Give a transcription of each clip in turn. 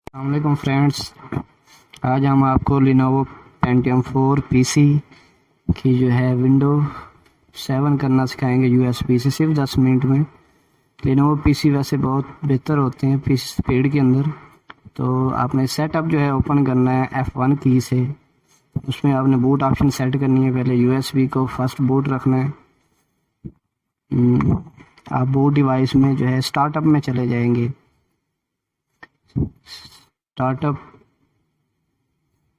अस्सलामुअलैकुम फ्रेंड्स, आज हम आपको Lenovo Pentium 4 पीसी की जो है विंडो 7 करना सिखाएंगे यूएसबी से सिर्फ 10 मिनट में। Lenovo पीसी वैसे बहुत बेहतर होते हैं पीसी स्पीड के अंदर। तो आपने सेटअप जो है ओपन करना है F1 की से। उसमें आपने बूट ऑप्शन सेट करनी है। पहले यूएसबी को फर्स्ट बूट रखना है। आप बूट डिवाइस में जो है स्टार्टअप में चले जाएंगे। स्टार्टअप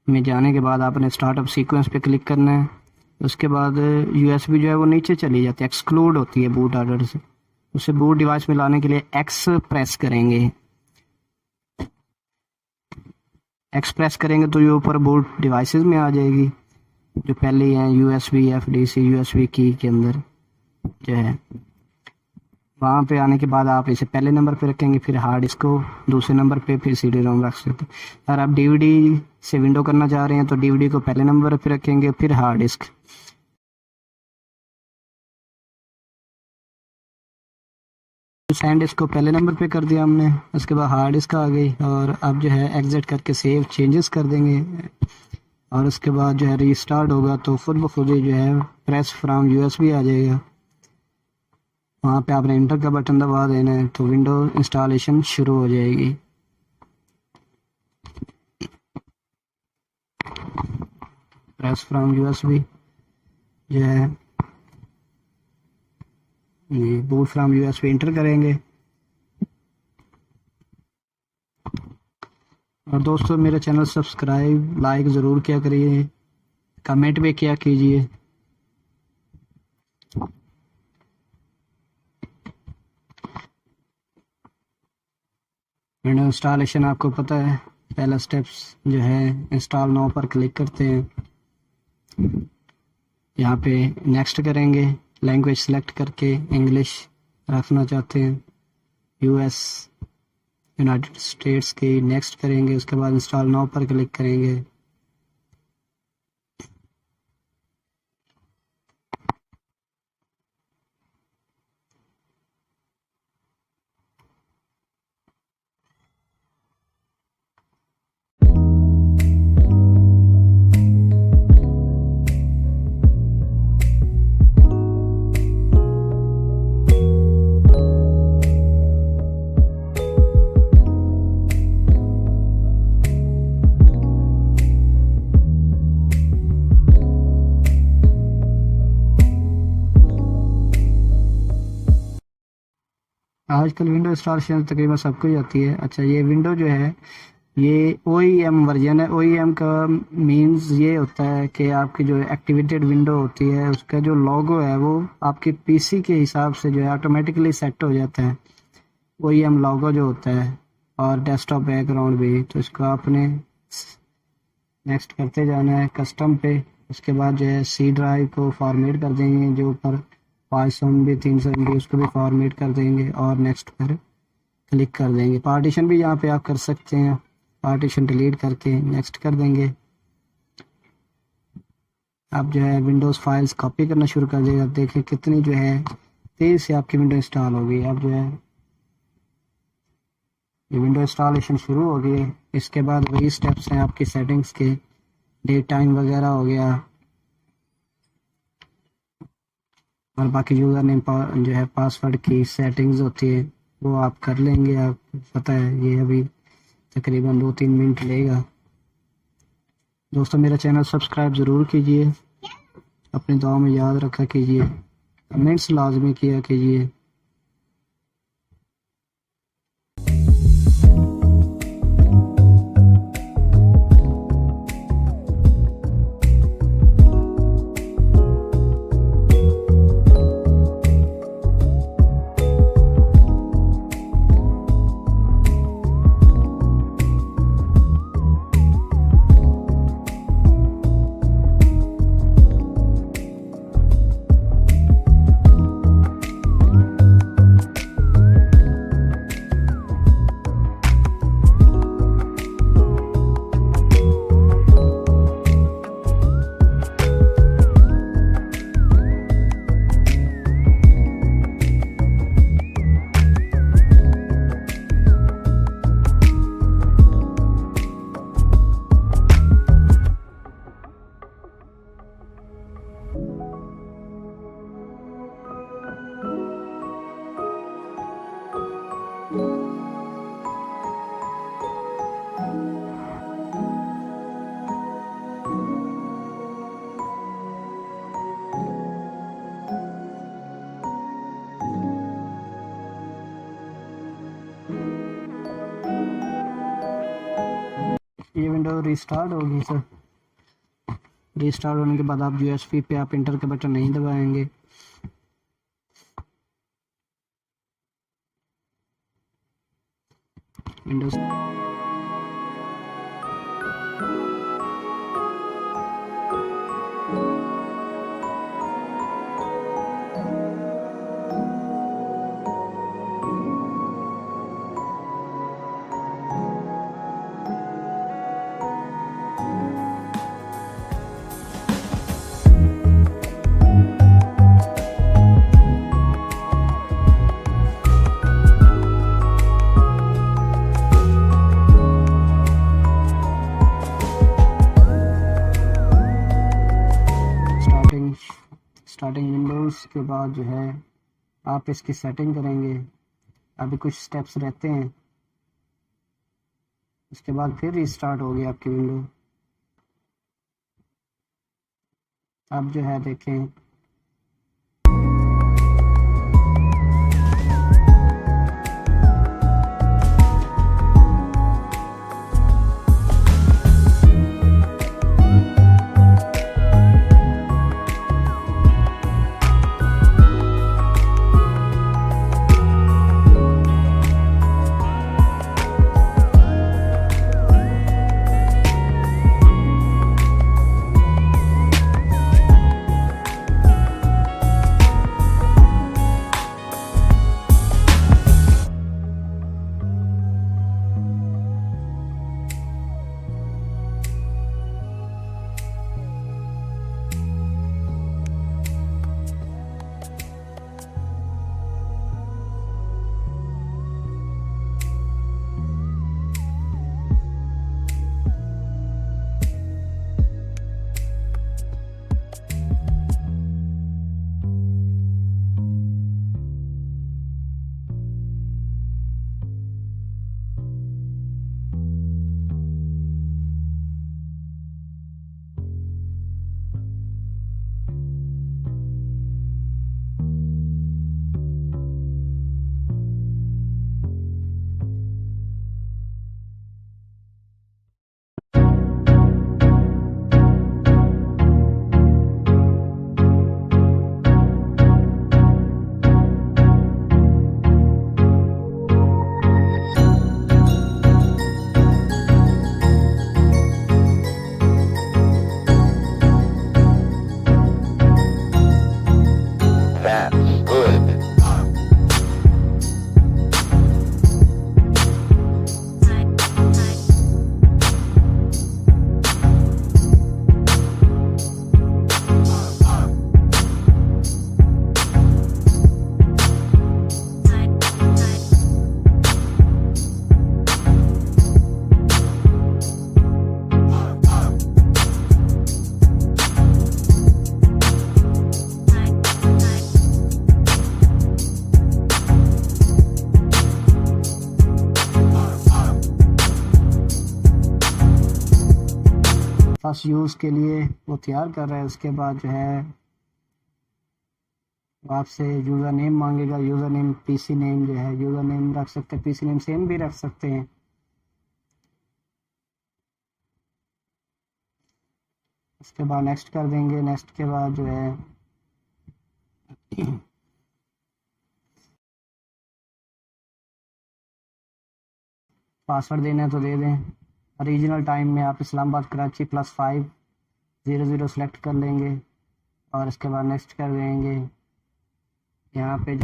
में जाने के बाद आपने स्टार्टअप सीक्वेंस पे क्लिक करना है। उसके बाद यूएसबी जो है वो नीचे चली जाती है, एक्सक्लूड होती है बूट ऑर्डर से। उसे बूट डिवाइस में लाने के लिए एक्स प्रेस करेंगे। एक्स प्रेस करेंगे तो ये ऊपर बूट डिवाइसेस में आ जाएगी जो पहले हैं यूएसबी एफडीसी यूएसबी की के अंदर जो है। वहाँ पे आने के बाद आप इसे पहले नंबर पे रखेंगे, फिर हार्ड डिस्क को दूसरे नंबर पे, फिर सीडी रोम रख सकते हैं। अगर आप डीवीडी से विंडो करना चाह रहे हैं तो डीवीडी को पहले नंबर पे रखेंगे, फिर हार्ड डिस्क। सैंड डिस्क को पहले नंबर पे कर दिया हमने। उसके बाद हार्ड डिस्क आ गई और अब जो है एग्जिट करके सेव चेंजेस कर देंगे। और उसके बाद जो है रीस्टार्ट होगा तो खुद ब खुद ही जो है प्रेस फ्रॉम यूएसबी आ जाएगा। वहाँ पे आपने इंटर का बटन दबा देना है तो विंडो इंस्टॉलेशन शुरू हो जाएगी। प्रेस फ्रॉम यूएसबी जो है बूट फ्रॉम यूएसबी इंटर करेंगे। और दोस्तों मेरा चैनल सब्सक्राइब लाइक ज़रूर किया करिए, कमेंट भी किया कीजिए। विंडो इंस्टॉलेशन आपको पता है, पहला स्टेप्स जो है इंस्टॉल नाउ पर क्लिक करते हैं। यहाँ पे नेक्स्ट करेंगे, लैंग्वेज सेलेक्ट करके इंग्लिश रखना चाहते हैं, यूएस यूनाइटेड स्टेट्स की नेक्स्ट करेंगे। उसके बाद इंस्टॉल नाउ पर क्लिक करेंगे। आजकल विंडो इंस्टॉलेशन तकरीबन सबको ही आती है। अच्छा, ये विंडो जो है ये OEM वर्जन है। OEM का मींस ये होता है कि आपकी जो एक्टिवेटेड विंडो होती है उसका जो लोगो है वो आपके पीसी के हिसाब से जो है ऑटोमेटिकली सेट हो जाता है। OEM लोगो जो होता है और डेस्कटॉप बैकग्राउंड भी। तो इसको आपने नेक्स्ट करते जाना है कस्टम पे। उसके बाद जो है सी ड्राइव को फॉर्मेट कर देंगे, जो ऊपर 500 MB 300 MB उसको भी फॉर्मेट कर देंगे और नेक्स्ट पर क्लिक कर देंगे। पार्टीशन भी यहाँ पे आप कर सकते हैं, पार्टीशन डिलीट करके नेक्स्ट कर देंगे। आप जो है विंडोज़ फाइल्स कॉपी करना शुरू कर देगा। देखिए कितनी जो है तेज़ से आपकी विंडो इंस्टॉल हो गई। अब जो है ये विंडो इंस्टॉलेशन शुरू हो गई है। इसके बाद वही स्टेप्स हैं आपकी सेटिंग्स के, डेट टाइम वगैरह हो गया और बाकी यूज़र नेम जो है पासवर्ड की सेटिंग्स होती है वो आप कर लेंगे। आप पता है ये अभी तकरीबन 2-3 मिनट लेगा। दोस्तों मेरा चैनल सब्सक्राइब ज़रूर कीजिए, अपनी दुआ में याद रखा कीजिए, कमेंट्स लाजमी किया कीजिए। ये विंडो रिस्टार्ट होगी सर। रिस्टार्ट होने के बाद आप यूएसबी पे आप इंटर का बटन नहीं दबाएंगे। विंडोज स्टार्टिंग विंडोज़ के बाद जो है आप इसकी सेटिंग करेंगे। अभी कुछ स्टेप्स रहते हैं, उसके बाद फिर रिस्टार्ट होगी आपकी विंडो। अब जो है देखें फर्स्ट यूज़ के लिए वो तैयार कर रहा है। उसके बाद जो है वो आपसे यूज़र नेम मांगेगा। यूज़र नेम पीसी नेम जो है यूज़र नेम रख सकते हैं, पीसी नेम सेम भी रख सकते हैं। उसके बाद नेक्स्ट कर देंगे। नेक्स्ट के बाद जो है पासवर्ड देना है तो दे दें। रीजनल टाइम में आप इस्लामाबाद कराची +500 सेलेक्ट कर लेंगे और इसके बाद नेक्स्ट कर देंगे। यहाँ पे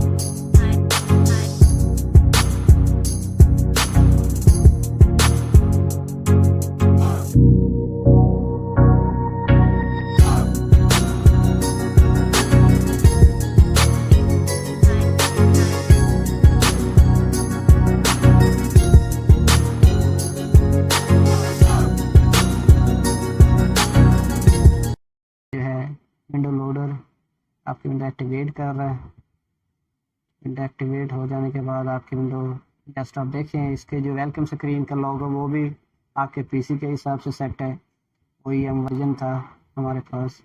विंडो लोडर आपकी विंडो एक्टिवेट कर रहा है। विंडो एक्टिवेट हो जाने के बाद आपकी विंडो डेस्कटॉप देखें, इसके जो वेलकम स्क्रीन का लोगो वो भी आपके पीसी के हिसाब से सेट है। OEM वर्जन था हमारे पास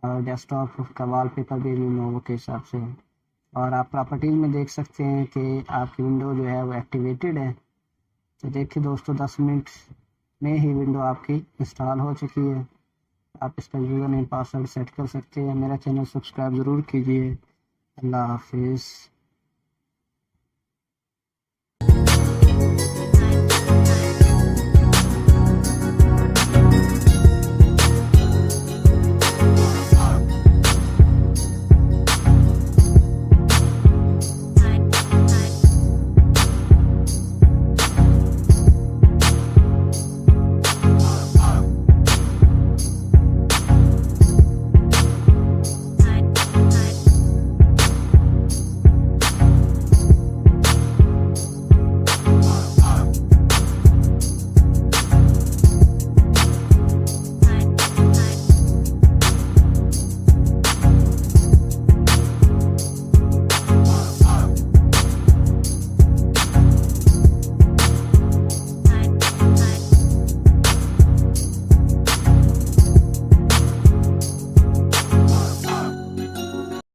और डेस्कटॉप का वॉलपेपर भी Lenovo के हिसाब से है। और आप प्रॉपर्टीज में देख सकते हैं कि आपकी विंडो जो है वो एक्टिवेटेड है। तो देखिए दोस्तों 10 मिनट में ही विंडो आपकी इंस्टॉल हो चुकी है। आप इसका यूज़र नेम पासवर्ड सेट कर सकते हैं। मेरा चैनल सब्सक्राइब ज़रूर कीजिए। अल्लाह हाफिज़।